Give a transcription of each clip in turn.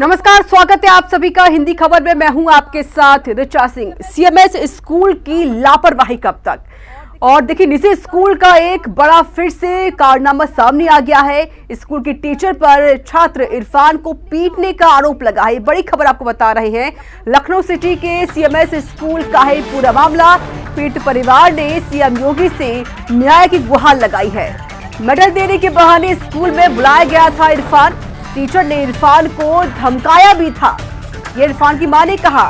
नमस्कार, स्वागत है आप सभी का हिंदी खबर में। मैं हूं आपके साथ ऋचा सिंह। सीएमएस स्कूल की लापरवाही कब तक? और देखिए, निजी स्कूल का एक बड़ा फिर से कारनामा सामने आ गया है। स्कूल की टीचर पर छात्र इरफान को पीटने का आरोप लगा है। बड़ी खबर आपको बता रहे हैं। लखनऊ सिटी के सीएमएस स्कूल का है पूरा मामला। पीड़ित परिवार ने सीएम योगी से न्याय की गुहार लगाई है। मेडल देने के बहाने स्कूल में बुलाया गया था इरफान। टीचर ने इरफान को धमकाया भी था, ये इरफान की मां ने कहा।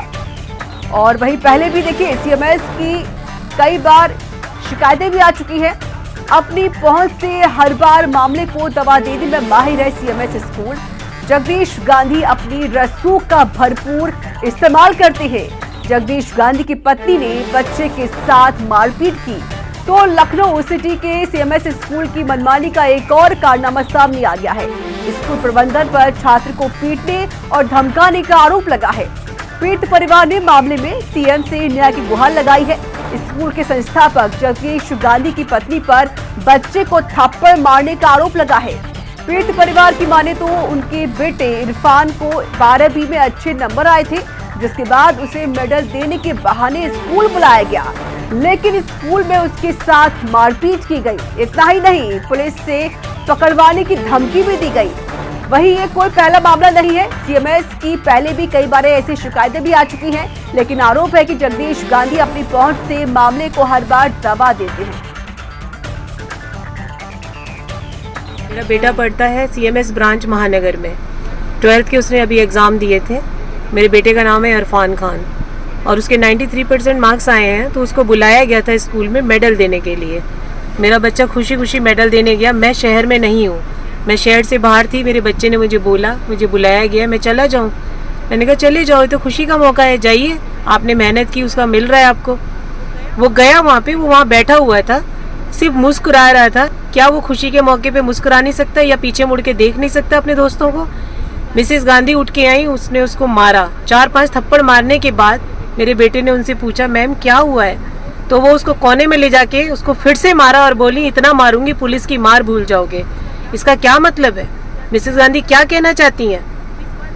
और वहीं पहले भी देखिए, सीएमएस की कई बार शिकायतें भी आ चुकी हैं। अपनी पहुंच से हर बार मामले को दबा देने में माहिर है सीएमएस स्कूल। जगदीश गांधी अपनी रसूख का भरपूर इस्तेमाल करते हैं। जगदीश गांधी की पत्नी ने बच्चे के साथ मारपीट की तो लखनऊ सिटी के सीएमएस स्कूल की मनमानी का एक और कारनामा सामने आ गया है। स्कूल प्रबंधन पर छात्र को पीटने और धमकाने का आरोप लगा है। पीड़ित परिवार ने मामले में सीएम से न्याय की गुहार लगाई है। स्कूल के संस्थापक जगदीश गांधी की पत्नी पर बच्चे को थप्पड़ मारने का आरोप लगा है। पीड़ित परिवार की माने तो उनके बेटे इरफान को 12वीं में अच्छे नंबर आए थे, जिसके बाद उसे मेडल देने के बहाने स्कूल बुलाया गया, लेकिन स्कूल में उसके साथ मारपीट की गई। इतना ही नहीं, पुलिस से पकड़वाने की धमकी भी दी गई। वहीं ये कोई पहला मामला नहीं है। सीएमएस की पहले भी कई बार ऐसी शिकायतें भी आ चुकी हैं, लेकिन आरोप है कि जगदीश गांधी अपनी पहुंच से मामले को हर बार दबा देते हैं। मेरा बेटा पढ़ता है सीएमएस ब्रांच महानगर में। 12th के उसने अभी एग्ज़ाम दिए थे। मेरे बेटे का नाम है इरफान खान और उसके 93% मार्क्स आए हैं, तो उसको बुलाया गया था स्कूल में मेडल देने के लिए। मेरा बच्चा खुशी खुशी मेडल देने गया। मैं शहर में नहीं हूँ, मैं शहर से बाहर थी। मेरे बच्चे ने मुझे बोला, मुझे बुलाया गया, मैं चला जाऊँ। मैंने कहा चले जाओ, तो खुशी का मौका है, जाइए, आपने मेहनत की, उसका मिल रहा है आपको। वो गया वहाँ पे, वो वहाँ बैठा हुआ था, सिर्फ मुस्कुरा रहा था। क्या वो खुशी के मौके पे मुस्कुरा नहीं सकता या पीछे मुड़ के देख नहीं सकता अपने दोस्तों को? मिसेस गांधी उठ के आई, उसने उसको मारा। 4-5 थप्पड़ मारने के बाद मेरे बेटे ने उनसे पूछा, मैम क्या हुआ है? तो वो उसको कोने में ले जाके उसको फिर से मारा और बोली, इतना मारूंगी पुलिस की मार भूल जाओगे। इसका क्या मतलब है? मिसेस गांधी क्या कहना चाहती हैं?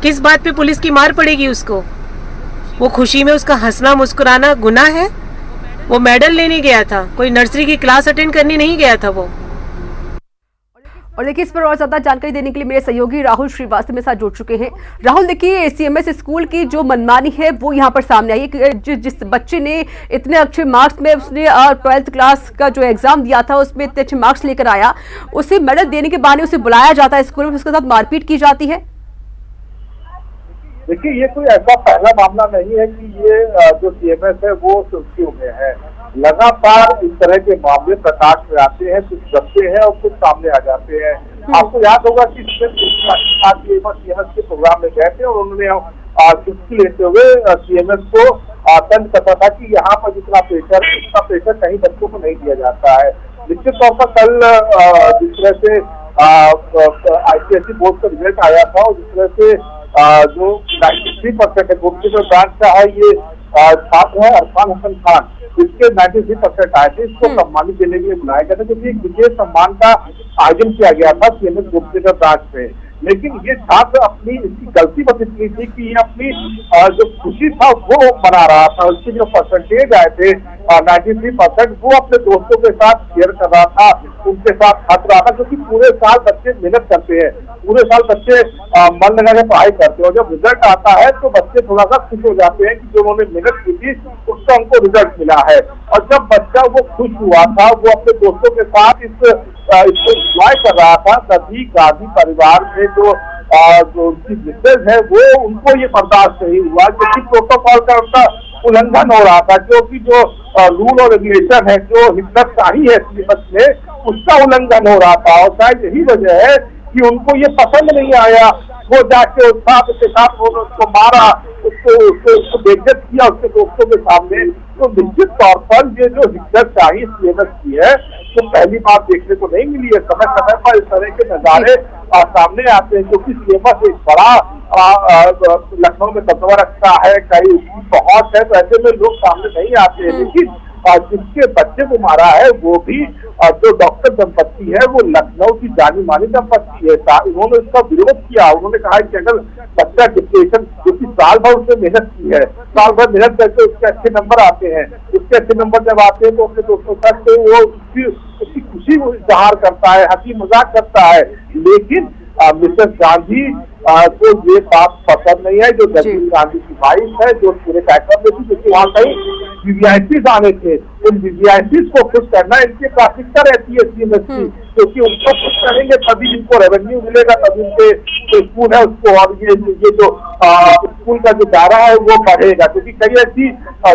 किस बात पे पुलिस की मार पड़ेगी उसको? वो खुशी में उसका हंसना मुस्कुराना गुनाह है? वो मेडल लेने गया था, कोई नर्सरी की क्लास अटेंड करने नहीं गया था वो। और देखिए, इस पर और ज्यादा जानकारी देने के लिए मेरे सहयोगी राहुल श्रीवास्तव मेरे साथ जुड़ चुके हैं। राहुल, देखिए, सीएमएस स्कूल की जो मनमानी है वो यहाँ पर सामने आई है। जिस बच्चे ने इतने अच्छे मार्क्स में, उसने 12th क्लास का जो एग्जाम दिया था उसमें इतने अच्छे मार्क्स लेकर आया, उसे मेडल देने के बहाने उसे बुलाया जाता है स्कूल में, उसके साथ मारपीट की जाती है। देखिए, ये कोई ऐसा पहला मामला नहीं है कि ये जो सीएमएस है वो सुर्खियों में है। लगातार इस तरह के मामले प्रकाश में आते हैं, कुछ दबते हैं और कुछ सामने आ जाते हैं। आपको याद होगा कि सीएमएस के प्रोग्राम में गए थे और उन्होंने चुटकी लेते हुए सीएमएस को दंड करता था कि यहाँ पर जितना प्रेशर कहीं बच्चों को नहीं दिया जाता है। निश्चित तौर पर कल जिस तरह से आईसीएसई बोर्ड का रिजल्ट आया था और जिस तरह से जो 93% है, गुप्तेश्वर ब्रांच का है ये छात्र है इरफान हसन खान, इसके 93% आए थे। इसको सम्मानित देने के लिए बुलाया गया था, क्योंकि एक विशेष सम्मान का आयोजन किया गया था सीएमएस गुप्तेश्वर ब्रांच में। लेकिन ये छात्र अपनी इसकी गलती बस इतनी थी कि ये अपनी जो खुशी था वो मना रहा था। उसके जो परसेंटेज आए थे 93%, वो अपने दोस्तों के साथ शेयर कर रहा था, उनके साथ हंस रहा था, क्योंकि पूरे साल बच्चे मेहनत करते हैं, पूरे साल बच्चे मन लगा के पढ़ाई करते हैं और जब रिजल्ट आता है तो बच्चे थोड़ा सा खुश हो जाते हैं कि जो उन्होंने मेहनत की थी उसका उनको रिजल्ट मिला है। और जब बच्चा वो खुश हुआ था, वो अपने दोस्तों के साथ इसको एंजॉय कर रहा था, तभी गांधी परिवार में जो उनकी मिसेज है वो उनको ये बर्दाश्त नहीं हुआ, क्योंकि प्रोटोकॉल का उनका उल्लंघन हो रहा था, क्योंकि जो रूल और रेगुलेशन है, जो हिम्मतशाही है सीएमएस में, उसका उल्लंघन हो रहा था। और शायद यही वजह है कि उनको ये पसंद नहीं आया। वो जाके उसके साथ उसको मारा, उसको बेइज्जत किया उसके दोस्तों के सामने। तो निश्चित तौर पर ये जो हिम्मतशाही सीएमएस की है तो पहली बार देखने को नहीं मिली है। समय समय पर इस तरह के नजारे सामने आते हैं, क्योंकि सीएमएस एक बड़ा लखनऊ में दबदबा रखता है, कई उसकी पहुंच है, तो ऐसे में लोग सामने नहीं आते हैं। लेकिन जिसके बच्चे को मारा है वो भी जो डॉक्टर दंपत्ति है वो लखनऊ की जानी मानी दंपत्ति है। उन्होंने इसका विरोध किया। उन्होंने कहा कि अगर बच्चा डिप्रेशन, जो कि साल भर उसने मेहनत की है, साल भर मेहनत करके उसके अच्छे नंबर आते हैं, उसके अच्छे नंबर जब आते हैं तो अपने दोस्तों के साथ तो वो उसकी खुशी इजहार करता है, हंसी मजाक करता है। लेकिन मिसेस गांधी को ये बात पसंद नहीं है, जो जगदीश गांधी की वाइफ है, जो पूरे कार्यक्रम में थी, क्योंकि वहाँ कई वीवीआईपी आने थे, उन वीवीआईपी को खुश करना इनकी प्राथमिकता रहती है सीएमएस की, क्योंकि उनको खुश करेंगे तभी इनको रेवेन्यू मिलेगा, तभी उनके जो स्कूल है उसको, और ये जो स्कूल का जो दायरा है वो बढ़ेगा। क्योंकि कई ऐसी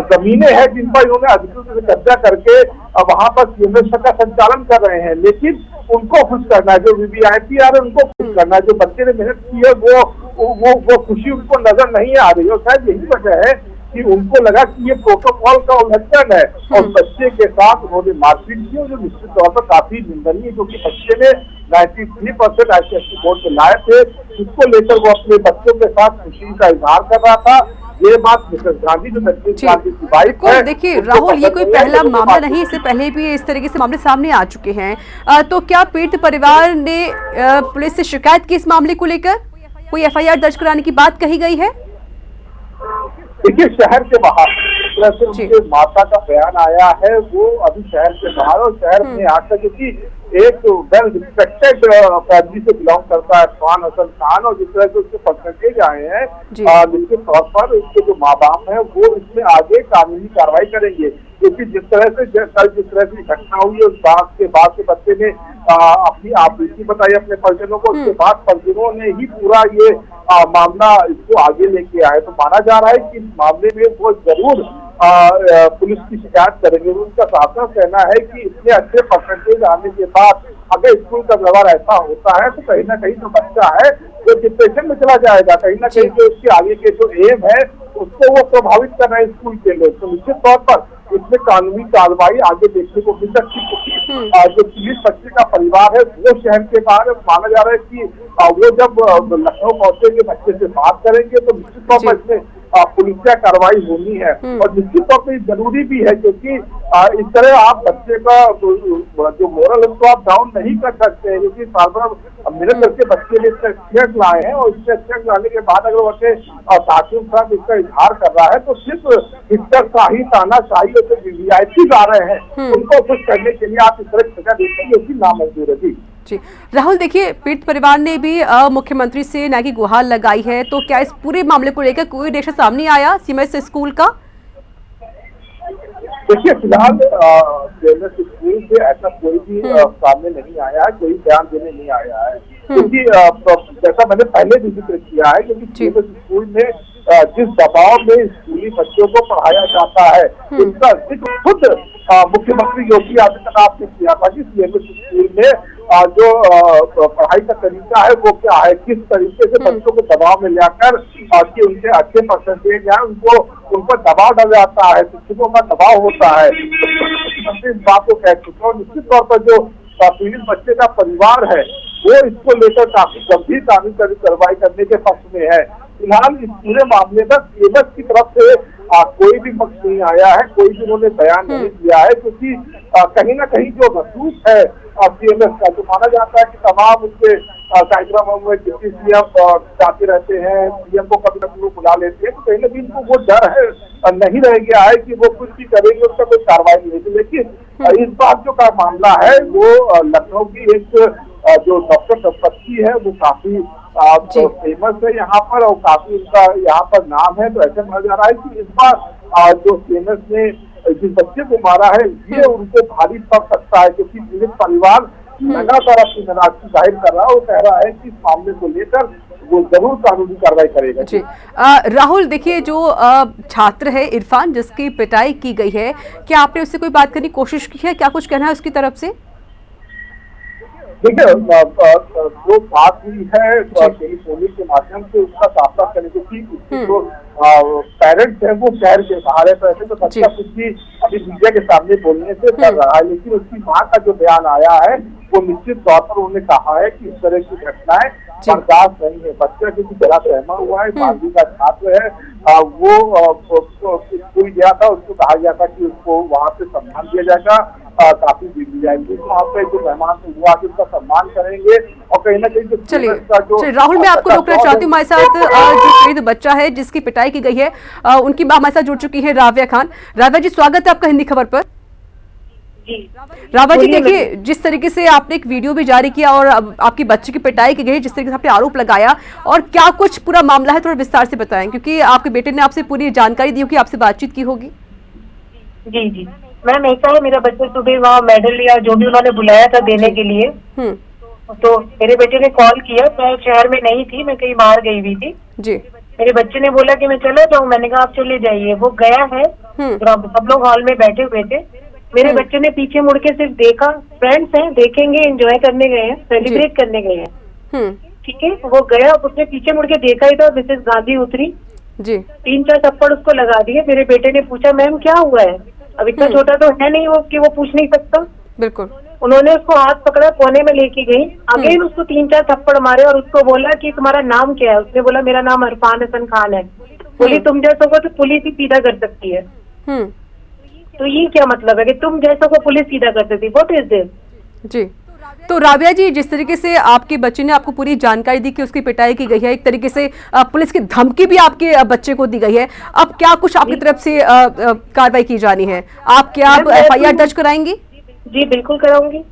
जमीनें हैं जिन पर इन्होंने अधिकृत से कब्जा करके वहां पर सीएमएस का संचालन कर रहे हैं, लेकिन उनको खुश करना है, जो वीवीआईपी आ रहे हैं उनको खुश करना है, जो बच्चे ने मेहनत की है वो खुशी उनको नजर नहीं आ रही। और शायद यही वजह है कि उनको लगा कि ये प्रोटोकॉल का उल्लंघन है और बच्चे के साथ उन्होंने मारपीट की, जो निश्चित तौर पर काफी निंदनीय है, क्योंकि बच्चे ने 93% ICSE बोर्ड में लाए थे, जिसको लेकर वो अपने बच्चों के साथ खुशी का इजहार कर रहा था। ये बात मिसेस गांधी जो जगदीश गांधी की वाइफ है। देखिए राहुल, ये कोई पहला मामला नहीं, इससे पहले भी इस तरीके से मामले सामने आ चुके हैं। तो क्या पीड़ित परिवार ने पुलिस से शिकायत की इस मामले को लेकर? कोई FIR दर्ज कराने की बात कही गई है? देखिए, शहर के बाहर तरह से उनके माता का बयान आया है, वो अभी शहर के बाहर, और शहर में आता, क्योंकि एक वेल रिस्पेक्टेड फैमिली से बिलोंग करता है इरफान हसन खान, और जिस तरह से उसके परसेंटेज आए हैं, निश्चित तौर पर उसके जो माँ बाप हैं वो इसमें आगे कानूनी कार्रवाई करेंगे। क्योंकि जिस तरह से कल जिस तरह की घटना हुई है, उस बात के बाद से बच्चे ने अपनी आपत्ति बताई अपने परिजनों को, उसके बाद परिजनों ने ही पूरा ये मामला इसको आगे लेके आए। तो माना जा रहा है कि इस मामले में वो जरूर पुलिस की शिकायत करेंगे। उनका साफ साफ कहना है कि इतने अच्छे परसेंटेज आने के बाद अगर स्कूल का व्यवहार ऐसा होता है तो कहीं ना कहीं जो बच्चा है वो डिप्रेशन में चला जाएगा, कहीं ना कहीं जो उसके आगे के जो एम है उसको वो प्रभावित कर रहे हैं स्कूल के लोग। तो निश्चित तौर पर इसमें कानूनी कार्रवाई आगे देखने को मिल सकती है। जो पीड़ित बच्चे का परिवार है वो शहर के बाहर, माना जा रहा है कि वो जब लखनऊ पहुंचेंगे बच्चे से बात करेंगे तो निश्चित तौर पर इसमें पुलिसिया कार्रवाई होनी है। और निश्चित तौर पर जरूरी भी है, क्योंकि इस तरह आप बच्चे का जो मोरल उसको आप डाउन नहीं कर सकते हैं, क्योंकि साल भर मेहनत करके बच्चे ने इसका एक्सपीरियंस लाए हैं, और इसका एक्सपीरियंस लाने के बाद अगर वो अपने साथियों के साथ इसका इजहार कर रहा है तो सिर्फ इसका शाही तानाशाही जो वीवीआईपी आ रहे हैं उनको खुश करने के लिए आप इस तरह की सजा देखेंगे, उसकी नामंजूर है। जी राहुल, देखिए पीड़ित परिवार ने भी मुख्यमंत्री से न्याय की गुहार लगाई है, तो क्या इस पूरे मामले को लेकर कोई रिएक्शन सामने आया सीएमएस स्कूल का? देखिए, फिलहाल सीएमएस स्कूल से ऐसा कोई भी सामने नहीं आया है, कोई बयान देने नहीं आया है, क्योंकि जैसा मैंने पहले भी जिक्र किया है, क्योंकि सीएमएस स्कूल में जिस दबाव में स्कूली बच्चों को पढ़ाया जाता है उसका जिक्र खुद मुख्यमंत्री योगी आदित्यनाथ ने किया था कि सीएमएस स्कूल में जो पढ़ाई का तरीका है वो क्या है, किस तरीके से बच्चों को दबाव में लाकर कि उनके अच्छे परसेंटेज है उनको उन पर दबाव डाला जाता है, शिक्षकों का दबाव होता है। मुख्यमंत्री इस बात को कह चुके हैं। निश्चित तौर पर जो पीड़ित बच्चे का परिवार है वो इसको लेकर काफी गंभीर कानूनी कार्रवाई करने के पक्ष में है। फिलहाल इस पूरे मामले में सीएमएस की तरफ से कोई भी पक्ष नहीं आया है, कोई भी उन्होंने बयान नहीं दिया है, क्योंकि कहीं ना कहीं जो रसूख है सीएमएस का, जो माना जाता है कि तमाम उसके कार्यक्रमों में डिप्टी सीएम जाते रहते हैं, सीएम को कभी कभी वो बुला लेते हैं, तो कहीं ना कहीं इनको वो डर है नहीं रह गया है कि वो कुछ भी करेंगे उसका कोई कार्रवाई नहीं होगी। लेकिन इस बार जो का मामला है वो लखनऊ की एक जो डॉक्टर दंपत्ति है वो काफी फेमस है यहाँ पर, और काफी उनका यहाँ पर नाम है। तो ऐसा माना जा रहा है कि इस बार जो सीएमएस ने जिस बच्चे को मारा है ये उनको भारी पड़ सकता है, क्योंकि पीड़ित परिवार लगातार अपनी नाराजगी जाहिर कर रहा है। वो कह रहा है कि इस मामले को लेकर वो जरूर कानूनी कार्रवाई करेगा। जी राहुल, देखिए जो छात्र है इरफान जिसकी पिटाई की गई है, क्या आपने उससे कोई बात करने की कोशिश की है? क्या कुछ कहना है उसकी तरफ से? देखिए, जो बात हुई है टेलीफोनिक के माध्यम से उसका सामना करने को कि उसके जो पेरेंट्स हैं वो शहर के बाहर है, तो ऐसे तो बच्चा कुछ भी अभी मीडिया के सामने बोलने से कर रहा है। लेकिन उसकी माँ का जो बयान आया है वो निश्चित तौर पर उन्होंने कहा है कि इस तरह की घटनाएं बर्दाश्त नहीं है। बच्चा किसी तरह सहमा हुआ है, 5वीं का छात्र है, वो स्कूल गया था, उसको कहा गया था कि उसको वहाँ पे सम्मान दिया जाएगा, काफी दी जाएगी, वहाँ पे जो मेहमान हुआ कि उसका सम्मान करेंगे और कहीं ना कहीं चलिए राहुल, मैं आपको रोकना चाहती हूँ। हमारे साथ जो शहीद बच्चा है जिसकी पिटाई की गई है, उनकी मां हमारे साथ जुड़ चुकी है, राव्या खान। राव्या जी, स्वागत है आपका हिंदी खबर पर। राव्या जी, देखिए जिस तरीके से आपने एक वीडियो भी जारी किया और आपकी बच्ची की पिटाई की गई, जिस तरीके से आपने आरोप लगाया, और क्या कुछ पूरा मामला है, थोड़ा विस्तार से बताएं, क्योंकि आपके बेटे ने आपसे पूरी जानकारी दी होगी, आपसे बातचीत की होगी। जी जी मैम, ऐसा है, मेरा बच्चा सुबह वहाँ मेडल या जो भी उन्होंने बुलाया था देने के लिए, तो मेरे बेटे ने कॉल किया। मैं शहर में नहीं थी, मैं कहीं बाहर गई हुई थी जी। मेरे बच्चे ने बोला कि मैं चला जाऊँ, मैंने कहा आप चले जाइए। वो गया है, सब लोग हॉल में बैठे हुए थे, मेरे बच्चे ने पीछे मुड़ के सिर्फ देखा, फ्रेंड्स हैं, देखेंगे, एंजॉय करने गए हैं, सेलिब्रेट करने गए हैं, ठीक है। वो गया, उसने पीछे मुड़ के देखा ही था, मिसेस गांधी उतरी जी, 3-4 थप्पड़ उसको लगा दिए। मेरे बेटे ने पूछा मैम क्या हुआ है, अब इतना छोटा तो है नहीं वो कि वो पूछ नहीं सकता। बिल्कुल। उन्होंने उसको हाथ पकड़ा, कोने में लेके गई, अगेन उसको 3-4 थप्पड़ मारे और उसको बोला कि तुम्हारा नाम क्या है। उसने बोला मेरा नाम इरफान हसन खान है। बोली तुम जैसों को तो पुलिस ही सीधा कर सकती है। तो ये क्या मतलब है कि तुम जैसों को पुलिस सीधा कर सकती, व्हाट इज दिस? जी। तो राव्या जी, जिस तरीके से आपके बच्चे ने आपको पूरी जानकारी दी कि उसकी पिटाई की गई है, एक तरीके से पुलिस की धमकी भी आपके बच्चे को दी गई है, अब क्या कुछ आपकी तरफ से कार्रवाई की जानी है? आप क्या FIR दर्ज कराएंगी? जी बिल्कुल कराऊंगी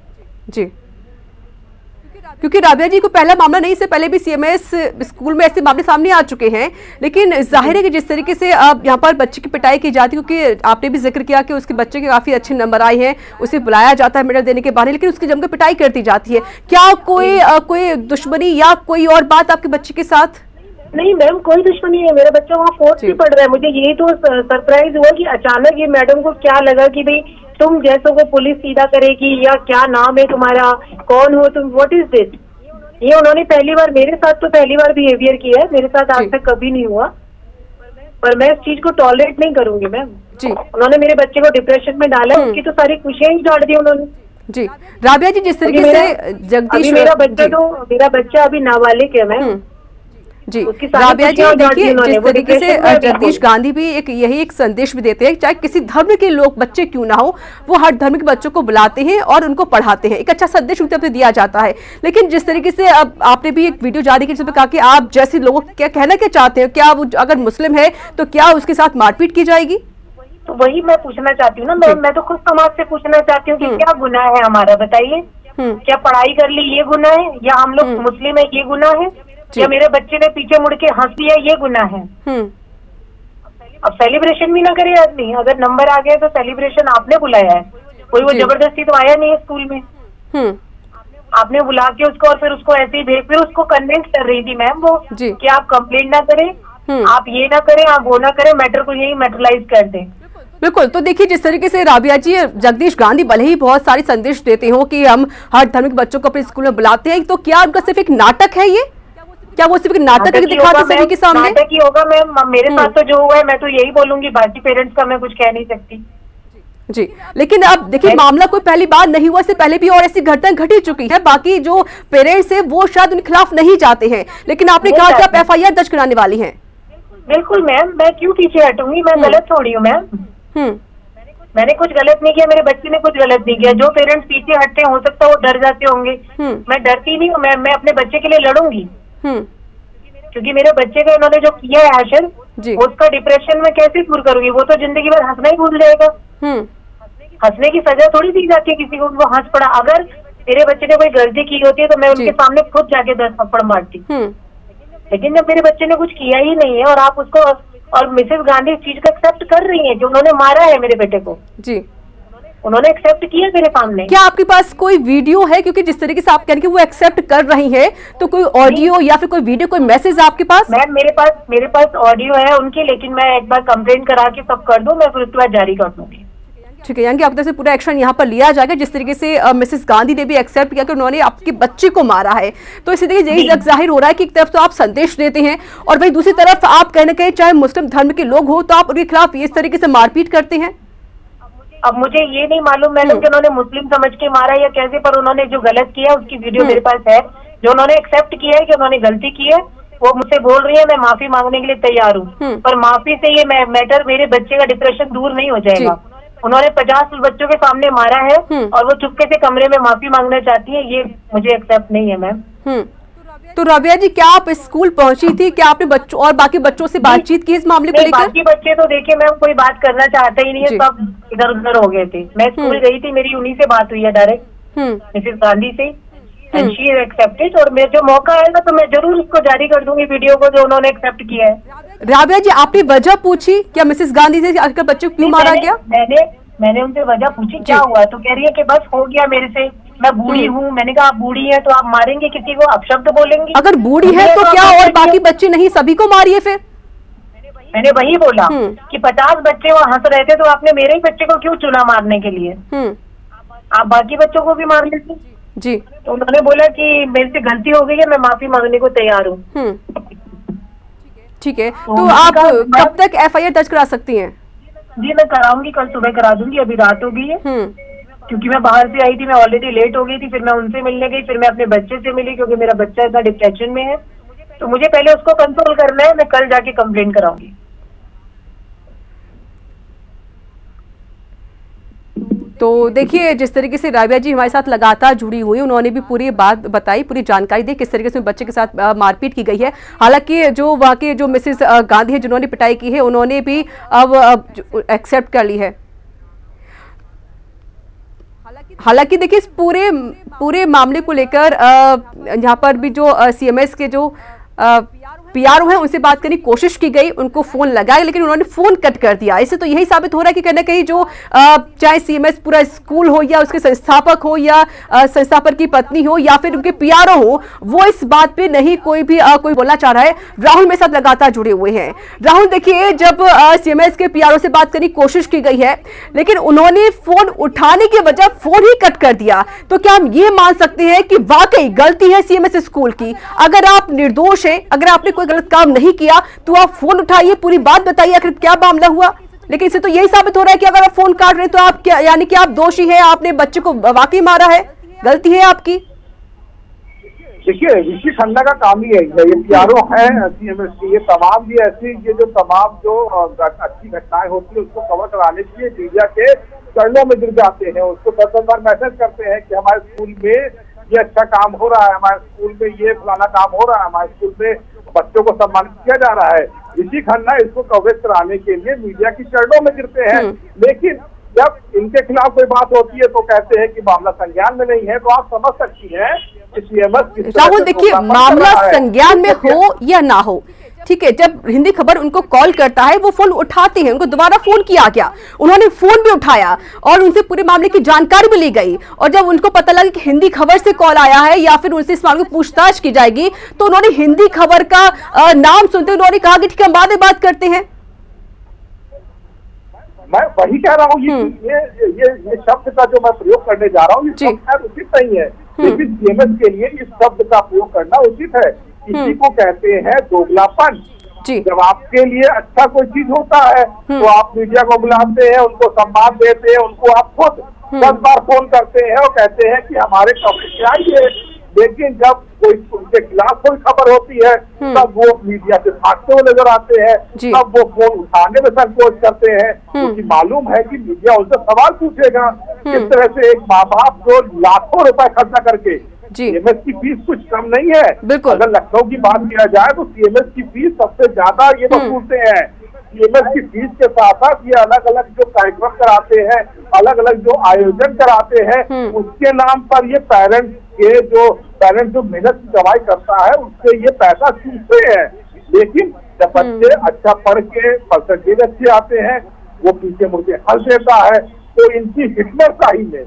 जी, क्योंकि राव्या जी को पहला मामला नहीं, इससे पहले भी CMS स्कूल में ऐसे मामले सामने आ चुके हैं, लेकिन जाहिर है कि जिस तरीके से अब यहाँ पर बच्चे की पिटाई की जाती है, क्योंकि आपने भी जिक्र किया कि उसके बच्चे के काफी अच्छे नंबर आए हैं, उसे बुलाया जाता है मेडल देने के बहाने, लेकिन उसकी जमकर पिटाई कर दी जाती है। क्या कोई दुश्मनी या कोई और बात आपके बच्चे के साथ? नहीं मैम, कोई दुश्मनी है, मेरा बच्चा वहाँ 4th में पढ़ रहा है। मुझे यही तो सरप्राइज हुआ कि अचानक ये मैडम को क्या लगा कि भाई तुम जैसों को पुलिस सीधा करेगी, या क्या नाम है तुम्हारा, कौन हो तुम, व्हाट इज दिस? ये उन्होंने पहली बार मेरे साथ तो पहली बार बिहेवियर किया है, मेरे साथ आज तक कभी नहीं हुआ, पर मैं इस चीज को टॉलरेट नहीं करूंगी मैम जी। उन्होंने मेरे बच्चे को डिप्रेशन में डाला, उसकी तो सारी खुशियां ही झाड़ दी उन्होंने जी। राव्या जी, जिस तरीके से जगदीश, मेरा बच्चा अभी नाबालिग है मैम जी। राव्या जी, देखिए जिस तरीके से जगदीश गांधी भी यही एक संदेश भी देते हैं, चाहे किसी धर्म के लोग बच्चे क्यों ना हो, वो हर धर्म के बच्चों को बुलाते हैं और उनको पढ़ाते हैं, एक अच्छा संदेश उनकी तरफ से दिया जाता है। लेकिन जिस तरीके से अब आपने भी एक वीडियो जारी की जिसमें कहा कि आप जैसे लोगों क्या कहना क्या चाहते हैं, क्या वो अगर मुस्लिम है तो क्या उसके साथ मारपीट की जाएगी? तो वही मैं पूछना चाहती हूँ ना, मैं तो खुद समाज से पूछना चाहती हूँ कि क्या गुनाह है हमारा, बताइए। क्या पढ़ाई कर ली ये गुनाह है, या हम लोग मुस्लिम है ये गुनाह है, या मेरे बच्चे ने पीछे मुड़ के हंस दिया ये गुनाह है? अब सेलिब्रेशन भी ना करे आदमी, अगर नंबर आ गया तो सेलिब्रेशन आपने बुलाया है, कोई वो जबरदस्ती तो आया नहीं है स्कूल में। आपने बुला के उसको और फिर उसको ऐसे ही भेज, फिर उसको कन्विंस कर रही थी मैम वो कि आप कंप्लेंट ना करें, आप ये ना करें, आप वो ना करें, मैटर को यही मेटरलाइज कर दें। बिल्कुल। तो देखिए जिस तरीके से राव्या जी, जगदीश गांधी भले ही बहुत सारे संदेश देते हो कि हम हर धर्म के बच्चों को अपने स्कूल में बुलाते हैं, तो क्या उनका सिर्फ एक नाटक है ये? क्या वो सिर्फ एक नाटक दिखाते सभी के सामने? नाटक ही होगा मैम, मेरे साथ तो जो हुआ है मैं तो यही बोलूंगी, बाकी पेरेंट्स का मैं कुछ कह नहीं सकती जी। लेकिन अब देखिए मामला कोई पहली बार नहीं हुआ, इससे पहले भी और ऐसी घटना घटी चुकी है। बाकी जो पेरेंट्स है वो शायद उनके खिलाफ नहीं जाते हैं, लेकिन आपने कहा कि आप FIR दर्ज कराने वाली हैं। बिल्कुल मैम, मैं क्यों पीछे हटूंगी, मैं गलत थोड़ी हूँ मैम। मैंने कुछ गलत नहीं किया, मेरे बच्चे ने कुछ गलत नहीं किया। जो पेरेंट्स पीछे हटते हो सकता है वो डर जाते होंगे, मैं डरती नहीं हूँ, मैं अपने बच्चे के लिए लड़ूंगी, क्योंकि मेरे बच्चे को उन्होंने जो किया है आशर, उसका डिप्रेशन में कैसे दूर करूंगी? वो तो जिंदगी भर हंसना ही भूल जाएगा। हंसने की सजा थोड़ी दी जाती है किसी को, वो हंस पड़ा। अगर मेरे बच्चे ने कोई गलती की होती है तो मैं उनके सामने खुद जाके 10 थप्पड़ मारती, लेकिन जब मेरे बच्चे ने कुछ किया ही नहीं है और आप उसको, और मिसेस गांधी इस चीज को एक्सेप्ट कर रही हैं, जो उन्होंने मारा है मेरे बेटे को जी, उन्होंने एक्सेप्ट किया मेरे सामने। क्या आपके पास कोई वीडियो है? क्योंकि जिस तरीके से आप कह रहे हैं वो एक्सेप्ट कर रही है, तो कोई ऑडियो या फिर कोई वीडियो, कोई मैसेज आपके पास? मैम मेरे पास ऑडियो है उनकी, लेकिन मैं एक बार कंप्लेंट करा के सब कर दूं, मैं फिर उसके बाद जारी कर दूंगी। ठीक है, यानी कि आपकी तरफ से पूरा एक्शन यहाँ पर लिया जाएगा। जिस तरीके से मिसेस गांधी ने भी एक्सेप्ट किया कि उन्होंने आपके बच्चे को मारा है, तो इसी तरीके यही जाहिर हो रहा है कि एक तरफ तो आप संदेश देते हैं और वही दूसरी तरफ आप कहने के चाहे मुस्लिम धर्म के लोग हो तो आप उनके खिलाफ इस तरीके से मारपीट करते हैं। अब मुझे ये नहीं मालूम मैडम कि उन्होंने मुस्लिम समझ के मारा या कैसे, पर उन्होंने जो गलत किया उसकी वीडियो मेरे पास है। जो उन्होंने एक्सेप्ट किया है कि उन्होंने गलती की है, वो मुझसे बोल रही है मैं माफी मांगने के लिए तैयार हूँ, पर माफी से ये मैटर मेरे बच्चे का डिप्रेशन दूर नहीं हो जाएगा। उन्होंने 50 बच्चों के सामने मारा है और वो चुपके से कमरे में माफी मांगना चाहती है, ये मुझे एक्सेप्ट नहीं है मैम। तो राबिया जी, क्या आप स्कूल पहुंची थी? क्या आपने बच्चों और बाकी बच्चों से बातचीत की इस मामले को लेकर? बाकी बच्चे तो देखिए मैम कोई बात करना चाहता ही नहीं है, सब इधर उधर हो गए थे। मैं स्कूल गई थी, मेरी उन्हीं से बात हुई है डायरेक्ट, मिसेस गांधी से, एंड शी एक्सेप्टेड। और मैं जो मौका आएगा तो मैं जरूर उसको जारी कर दूंगी वीडियो को जो उन्होंने एक्सेप्ट किया है। राबिया जी, आपने वजह पूछी क्या मिसेस गांधी से, आखिर बच्चे को क्यों मारा गया? मैंने उनसे वजह पूछी क्या हुआ, तो कह रही है कि बस हो गया मेरे से, मैं बूढ़ी हूँ। मैंने कहा आप बूढ़ी है तो आप मारेंगे किसी को, आप शब्द बोलेंगे? अगर बूढ़ी है तो क्या और बाकी बच्चे नहीं सभी को मारिए फिर? मैंने वही बोला कि 50 बच्चे वहाँ हंस रहे थे तो आपने मेरे ही बच्चे को क्यों चुना मारने के लिए? आप बाकी बच्चों को भी मार लेते जी। तो उन्होंने बोला कि मेरे से गलती हो गई है, मैं माफी मांगने को तैयार हूँ। ठीक है, तो आप कब तक FIR दर्ज करा सकती हैं? जी मैं कराऊंगी, कल सुबह करा दूंगी, अभी रात हो गई है। क्योंकि मैं बाहर से आई थी, मैं ऑलरेडी लेट हो गई थी, फिर मैं उनसे मिलने गई, फिर मैं अपने बच्चे से मिली क्योंकि मेरा बच्चा इतना डिप्रेशन में है, तो मुझे पहले उसको कंट्रोल करना है। मैं कल जाके कंप्लेंट कराऊंगी। तो देखिए, जिस तरीके से राबिया जी हमारे साथ लगातार जुड़ी हुई, उन्होंने भी पूरी बात बताई, पूरी जानकारी दी किस तरीके से बच्चे के साथ मारपीट की गई है। हालांकि जो वहाँ के जो मिसेस गांधी है जिन्होंने पिटाई की है, उन्होंने भी अब एक्सेप्ट कर ली है। हालांकि देखिए, इस पूरे मामले को लेकर यहाँ पर भी जो CMS के जो PRO हैं उनसे बात करने की कोशिश की गई, उनको फोन लगाया लेकिन उन्होंने फोन कट कर दिया। इससे तो यही साबित हो रहा है कि कहीं ना कहीं जो चाहे CMS पूरा स्कूल हो या उसके संस्थापक हो या संस्थापक की पत्नी हो या फिर उनके PRO हो, वो इस बात पे नहीं कोई बोलना चाह रहा है। राहुल मेरे साथ लगातार जुड़े हुए हैं। राहुल देखिए, जब CMS के PRO से बात करने की कोशिश की गई है लेकिन उन्होंने फोन उठाने के बजाय फोन ही कट कर दिया, तो क्या हम ये मान सकते हैं कि वाकई गलती है CMS स्कूल की? अगर आप निर्दोष हैं, अगर आपने कोई गलत काम नहीं किया तो आप फोन उठाइए, पूरी बात बताइए आखिर क्या मामला हुआ। लेकिन इससे तो यही साबित हो रहा है कि अगर आप फोन काट रहे हैं तो आप क्या, यानी कि आप दोषी हैं, आपने बच्चे को वाकई मारा है, गलती है आपकी। देखिए, ऋषि खन्ना का काम ही है, ये PRO है CMS की, ये तमाम भी ऐसी ये जो तमाम जो अच्छी घटनाएं होती है उसको कवर कराने के लिए मीडिया के चरणों में गिर जाते हैं, उसको 10 बार मैसेज करते हैं कि हमारे स्कूल में ये अच्छा काम हो रहा है, हमारे स्कूल में ये फलाना काम हो रहा है, हमारे स्कूल में बच्चों को सम्मानित किया जा रहा है। ऋषि खन्ना इसको कवरेज कराने के लिए मीडिया की चरणों में गिरते हैं, लेकिन जब इनके खिलाफ कोई बात होती है तो कहते हैं कि मामला संज्ञान में नहीं है। तो आप समझ सकती हैं कि CMS राहुल देखिए, मामला संज्ञान में हो या ना हो, ठीक है, जब हिंदी खबर उनको कॉल करता है वो फोन उठाते हैं, उनको दोबारा फोन किया गया, उन्होंने फोन भी उठाया और उनसे पूरे मामले की जानकारी भी ली गई। और जब उनको पता लगा कि हिंदी खबर से कॉल आया है या फिर उनसे इस मामले की पूछताछ की जाएगी, तो उन्होंने हिंदी खबर का नाम सुनते उन्होंने कहा कि ठीक है, हम बाद में बात करते हैं। मैं वही कह रहा हूँ, ये शब्द का जो मैं प्रयोग करने जा रहा हूँ ये शब्द उचित नहीं है, लेकिन CMS के लिए इस शब्द का प्रयोग करना उचित है। इसी को कहते हैं दोगलापन। जब आपके लिए अच्छा कोई चीज होता है तो आप मीडिया को बुलाते हैं, उनको सम्मान देते हैं, उनको आप खुद 10 बार फोन करते हैं और कहते हैं कि हमारे कवरेज चाहिए, लेकिन जब कोई उनके खिलाफ कोई खबर होती है तब वो मीडिया से भागते हुए नजर आते हैं, तब वो फोन उठाने में संकोच करते हैं, क्योंकि मालूम है कि मीडिया उनसे सवाल पूछेगा। इस तरह से एक माँ बाप जो लाखों रुपए खर्चा करके, CMS की फीस कुछ कम नहीं है। अगर लखनऊ की बात किया जाए तो CMS की फीस सबसे ज्यादा ये वसूलते हैं। CMS की फीस के साथ साथ ये अलग अलग जो कार्यक्रम कराते हैं, अलग अलग जो आयोजन कराते हैं, उसके नाम पर ये पेरेंट्स जो मेहनत की कमाई करता है उससे ये पैसा चूसते हैं। लेकिन जब बच्चे अच्छा पढ़ के परसेंटेज अच्छे आते हैं, वो पीछे मुड़ के हंस देता है। तो इनकी हिटलरशाही में,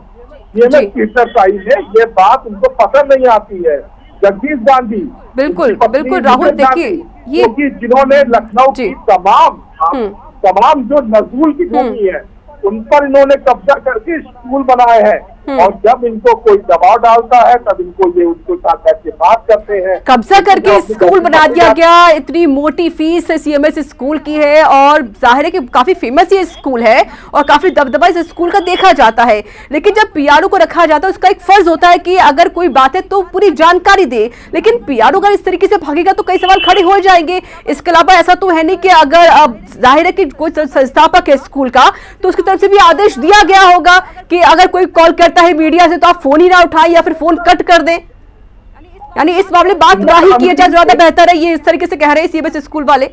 CMS की हिटलरशाही में ये बात उनको पसंद नहीं आती है। जगदीश गांधी, बिल्कुल राहुल देखिए, ये जिन्होंने लखनऊ की तमाम जो नजूल की भूमि है उन पर इन्होंने कब्जा करके स्कूल बनाए हैं, और जब इनको कोई दबाव डालता है तब इनको ये उनको साथ बैठ के बात करते हैं। कब्जा करके स्कूल बना दिया गया, इतनी मोटी फीस सीएमएस स्कूल की है और जाहिर है कि काफी फेमस ये स्कूल है और काफी दबदबा इस स्कूल का देखा जाता है। लेकिन जब पीआरओ को रखा जाता है उसका एक फर्ज होता है कि अगर कोई बात है तो पूरी जानकारी दे, लेकिन पीआरओ अगर इस तरीके से भागेगा तो कई सवाल खड़े हो जाएंगे। इसके अलावा ऐसा तो है नहीं कि अगर जाहिर है कि कोई संस्थापक है स्कूल का तो उसकी तरफ से भी आदेश दिया गया होगा कि अगर कोई कॉल करता है मीडिया से तो आप फोन ही ना उठाएं या फिर फोन कट कर दें। यानी इस मामले बात ना ही किया जाए ज्यादा बेहतर है, ये इस तरीके से कह रहे हैं सीएमएस स्कूल वाले।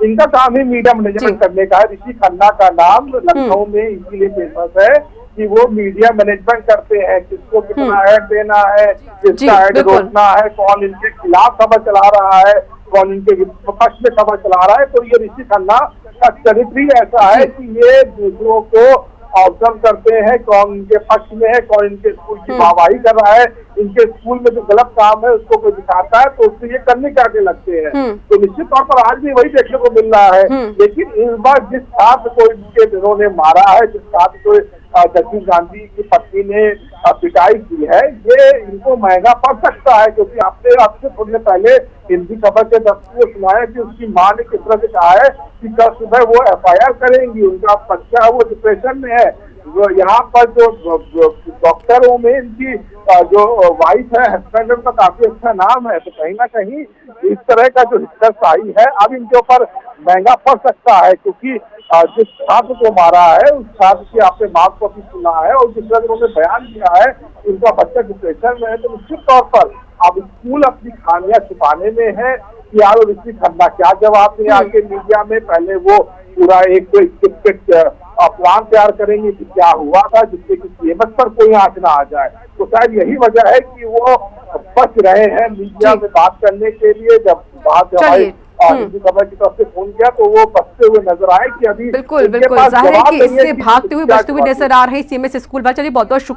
इनका काम ही मीडिया मैनेजमेंट करने का है। ऋषि खन्ना का नाम लखनऊ में इसीलिए फेमस है कि वो मीडिया मैनेजमेंट करते हैं, किसको कितना ऐड देना है, किसका ऐड रोकना है, कौन इनके खिलाफ खबर चला रहा है, कौन इनके पक्ष में खबर चला रहा है। तो ये ऋषि खन्ना का चरित्र ही ऐसा है कि ये दूसरों को ऑब्जर्व करते हैं, कौन इनके पक्ष में है, कौन इनके स्कूल की वाहवाही कर रहा है, इनके स्कूल में जो गलत काम है उसको कोई दिखाता है तो उससे ये करने के आगे लगते हैं। तो निश्चित तौर पर आज भी वही देखने को मिल रहा है। लेकिन इस बार जिस छात्र को इनके दिनों ने मारा है, जिस छात्र को जगदीश गांधी की पत्नी ने पिटाई की है, ये इनको महंगा पड़ सकता है। क्योंकि आपसे थोड़ी देर पहले हिंदी खबर के दफ्तर सुनाया कि उसकी मां ने किस तरह से कहा है कि कल सुबह वो एफआईआर करेंगी, उनका बच्चा है वो डिप्रेशन में है। यहाँ पर जो डॉक्टरों में इनकी जो वाइफ है, हस्बैंड का काफी अच्छा नाम है। तो कहीं ना कहीं इस तरह का जो हिस्सेदारी है अब इनके ऊपर महंगा पड़ सकता है। क्योंकि जिस छात्र को मारा है उस छात्र की आपने बात को भी सुना है और जिस तरह उन्होंने बयान दिया है उनका बच्चा डिप्रेशन में है। तो निश्चित तौर पर अब स्कूल अपनी खामियां छुपाने में है कि यार ऋषि खन्ना क्या जवाब दे आके मीडिया में। पहले वो पूरा एक स्क्रिप्टेड प्लान तैयार करेंगे कि क्या हुआ था जिससे कि सीएमएस पर कोई आंच ना आ जाए। तो शायद यही वजह है कि वो बच रहे हैं मीडिया में बात करने के लिए। जब बात हमारी खबर की तरफ से फोन किया तो वो बचते हुए नजर आए कि अभी बिल्कुल जाहिर है कि इससे भागते हुए बचते हुए नजर आ रहे हैं सीएमएस स्कूल वाले। चलिए बहुत बहुत शुक्रिया।